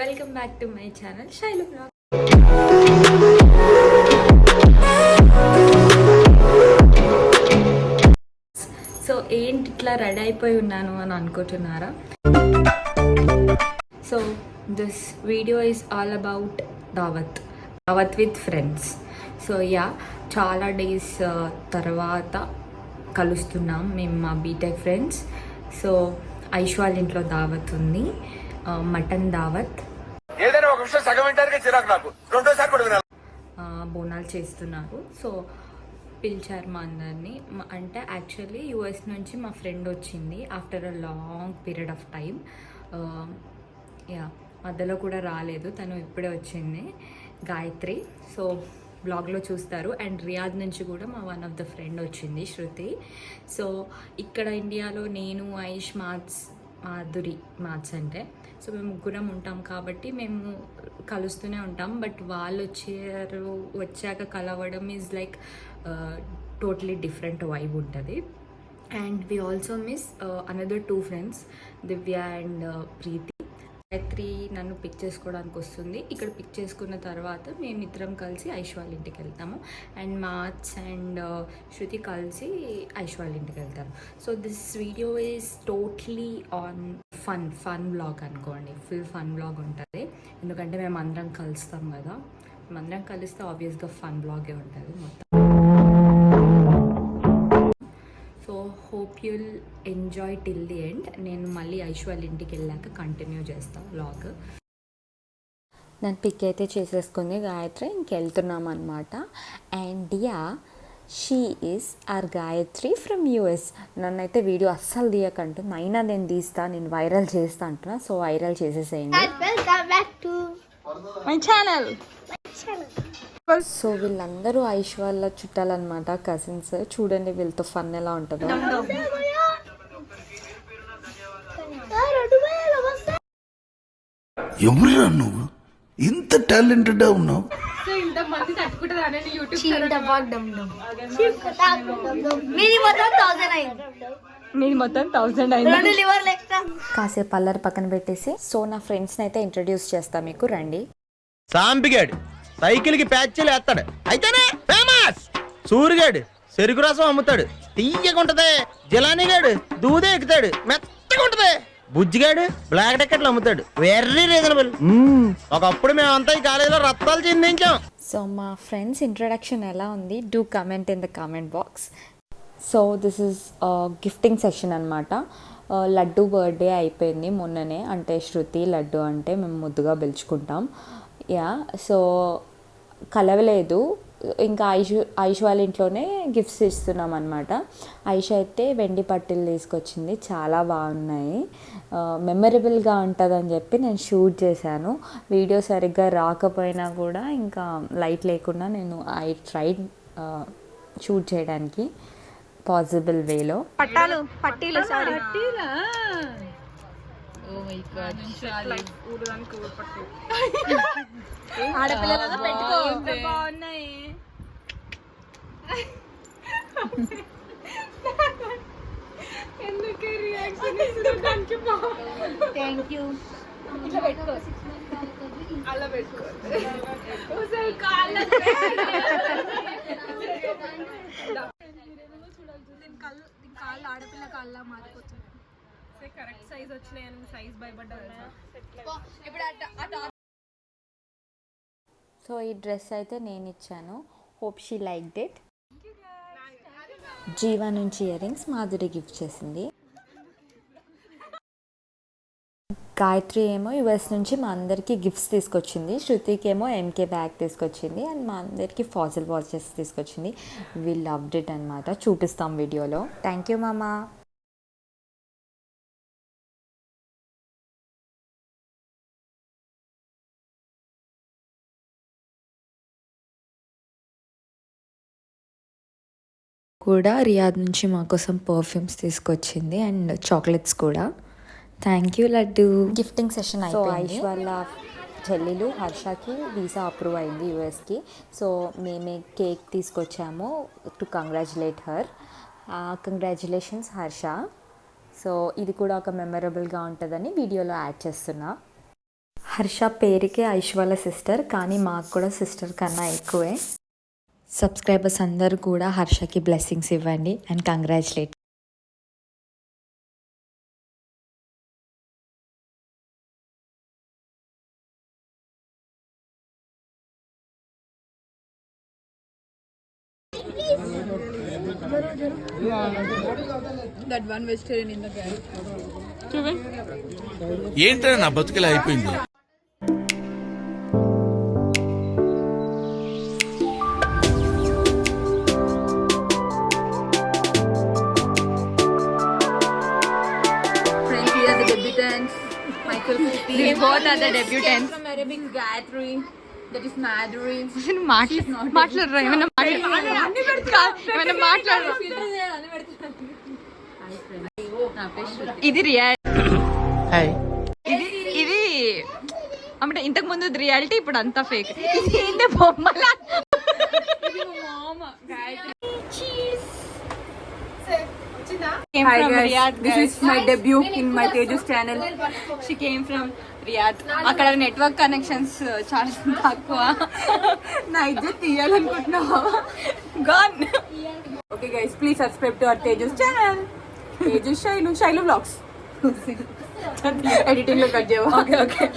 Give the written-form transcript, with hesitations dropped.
Welcome back to my channel Shailu blog. So ఏంటి ఇట్లా ready అయిపోయి ఉన్నాను అని అనుకుంటున్నారా? So this video is all about దావత్ విత్ ఫ్రెండ్స్. సో యా, చాలా డేస్ తర్వాత కలుస్తున్నాం మేము మా బీటెక్ ఫ్రెండ్స్. సో ఐష్ వాళ్ళ ఇంట్లో దావత్ ఉంది, మటన్ దావత్. ఏదైనా ఒక విషయం సగం వింటానికి చిరాకు నాకు, రెండోసారి కూడా వినాలి. బోనాలు చేస్తున్నారు. సో పిలిచారు మా అందరినీ. అంటే యాక్చువల్లీ యూఎస్ నుంచి మా ఫ్రెండ్ వచ్చింది after a long period of time. Yeah, మధ్యలో కూడా రాలేదు, తను ఇప్పుడే వచ్చింది, గాయత్రి. సో బ్లాగ్లో చూస్తారు. అండ్ రియాద్ నుంచి కూడా మా వన్ ఆఫ్ ద ఫ్రెండ్ వచ్చింది, శృతి. సో ఇక్కడ ఇండియాలో నేను, ఐష్, మాధురి అంటే. సో మేము ముగ్గురం ఉంటాం కాబట్టి మేము కలుస్తూనే ఉంటాం. బట్ వాళ్ళు వచ్చాక కలవడం is like totally different vibe ఉంటుంది. And we also miss another 2 friends, Divya and Preethi. Gayathri నన్ను పిక్ చేసుకోవడానికి వస్తుంది. ఇక్కడ పిక్ చేసుకున్న తర్వాత మేమిద్దరం కలిసి ఐష్ వాళ్ళ ఇంటికి వెళ్తాము. అండ్ మార్చ్ అండ్ శృతి కలిసి ఐష్ వాళ్ళ ఇంటికి వెళ్తారు. So this video is totally on fun blog అనుకోండి. ఫుల్ ఫన్ బ్లాగ్ ఉంటుంది, ఎందుకంటే మేము అందరం కలుస్తాం కదా. మేమందరం కలిస్తే ఆబ్వియస్గా ఫన్ బ్లాగే ఉంటుంది మొత్తం. So hope you'll enjoy till the end. నేను మళ్ళీ ఐష్ వాళ్ళ ఇంటికి వెళ్ళాక కంటిన్యూ చేస్తాను వ్లాగ్. నేను పిక్ అయితే చేసేసుకుంది గాయత్రి, ఇంకెళ్తున్నాం అనమాట. And yeah, she is our Gayatri from US. నన్నైతే వీడియో అస్సలు తీయకంటుంది, అయినా నేను తీస్తా, నేను వైరల్ చేస్తా అంటున్నా. సో వైరల్ చేసేసేయండి మై ఛానల్. సో వీళ్ళందరూ ఐష్ వాళ్ళ చుట్టాలన్నమాట, కజిన్స్. చూడండి వీళ్ళతో ఫన్ ఎలా ఉంటుందో. ఎవరురా నువ్వు, ఇంత టాలెంటెడ్ ఉన్నావు? మీది మొత్తం 1000 అయింది. కాసేపు అల్లరి పక్కన పెట్టేసి సో నా ఫ్రెండ్స్ని అయితే ఇంట్రడ్యూస్ చేస్తా మీకు, రండి. సాంపిగాడు సైకిల్ కి ప్యాచ్లు వేస్తాడు, అయితేనే ఫేమస్. సూరిగాడు చెరుకు రసం అమ్ముతాడు, తీయగుంటది. జిలానీగాడు దూదే ఎక్కుతాడు, మెత్తగా ఉంటది. బుజ్జిగాడు బ్లాక్ టికెట్లు అమ్ముతాడు, వెరీ రీజనబుల్. ఒకప్పుడు మేమంతా ఈ కాలేజీలో రత్తాలు చెందించాం. సో మా ఫ్రెండ్స్ ఇంట్రడక్షన్ ఎలా ఉంది, do comment in the comment box. So this is gifting session అనమాట. లడ్డు బర్త్డే అయిపోయింది మొన్ననే, అంటే శృతి లడ్డు అంటే మేము ముద్దుగా పిలుచుకుంటాం. యా, సో కలవలేదు ఇంకా. ఐష్ వాళ్ళ ఇంట్లోనే గిఫ్ట్స్ ఇస్తున్నాం అనమాట. ఐష్ అయితే వెండి పట్టీలు తీసుకొచ్చింది, చాలా బాగున్నాయి, మెమరబుల్గా ఉంటుందని చెప్పి నేను షూట్ చేశాను. వీడియో సరిగ్గా రాకపోయినా కూడా ఇంకా లైట్ లేకుండా నేను ట్రైడ్ షూట్ చేయడానికి పాసిబుల్ వేలో. పట్టీలు సారీ ఆడపిల్లలుగా పెట్టుకో, బాగున్నాయి. ఎందుకు రియాక్షన్ ఇస్తానికి? Thank you. ఇట్లా పెట్టుకో, అలా పెట్టుకో. కాళ్ళు ఆడపిల్ల కాళ్ళ మారిపోతుంది. కరెక్ట్ సైజ్ వచ్చినాయని సైజ్ భయపడ్డా. సో ఈ డ్రెస్ అయితే నేను ఇచ్చాను, హోప్ షీ లైక్డ్ ఇట్. జీవా నుంచి ఇయర్ రింగ్స్ మాధురి గిఫ్ట్ చేసింది. గాయత్రి ఏమో యుఎస్ నుంచి మా అందరికీ గిఫ్ట్స్ తీసుకొచ్చింది. శృతికి ఏమో ఎంకే బ్యాగ్ తీసుకొచ్చింది. అండ్ మా అందరికీ ఫాజిల్ వాచెస్ తీసుకొచ్చింది. వీ లవ్డ్ ఇట్ అనమాట, చూపిస్తాం వీడియోలో. థ్యాంక్ యూ మామా. కూడా రియాద్ నుంచి మా కోసం పర్ఫ్యూమ్స్ తీసుకొచ్చింది అండ్ చాక్లెట్స్ కూడా. Thank you laddu. Gifting session అయిపోయింది. ఐష్ వాళ్ళ చెల్లెలు హర్షకి వీసా అప్రూవ్ అయింది యూఎస్కి. సో మేమే కేక్ తీసుకొచ్చాము to congratulate her. Congratulations Harsha. So ఇది కూడా ఒక మెమరబుల్గా ఉంటుందని వీడియోలో యాడ్ చేస్తున్నా. హర్ష పేరుకే ఐశ్వర్య సిస్టర్, కానీ మాకు కూడా సిస్టర్ కన్నా ఎక్కువే. సబ్స్క్రైబర్స్ అందరూ కూడా హర్షకి బ్లెస్సింగ్స్ ఇవ్వండి and congratulate. That one vegetarian in the guy. ఏంటో నా బతుకులా అయిపోయింది. Friends, we are the debutants. Michael Kupi. We both are the debutants. From Arabic, Gayatri. That is Madhuri. మాట్లాడరా ఏమైనా మాట్లాడరా. ఇది ఇది అంటే ఇంతకు ముందు రియాలిటీ, ఇప్పుడు అంతా ఫేక్. ఇది బొమ్మల. Hi guys, this is my debut in my Tejas channel. She came from Riyadh. అక్కడ నెట్వర్క్ కనెక్షన్స్ చాలా తక్కువ. నా ఇజ్జత్ తీయాలనుకుంటున్నావా? Gone. Okay guys, please subscribe to our Tejas channel. Tejas Shailu Vlogs. Editing lo cut cheyawa. Okay.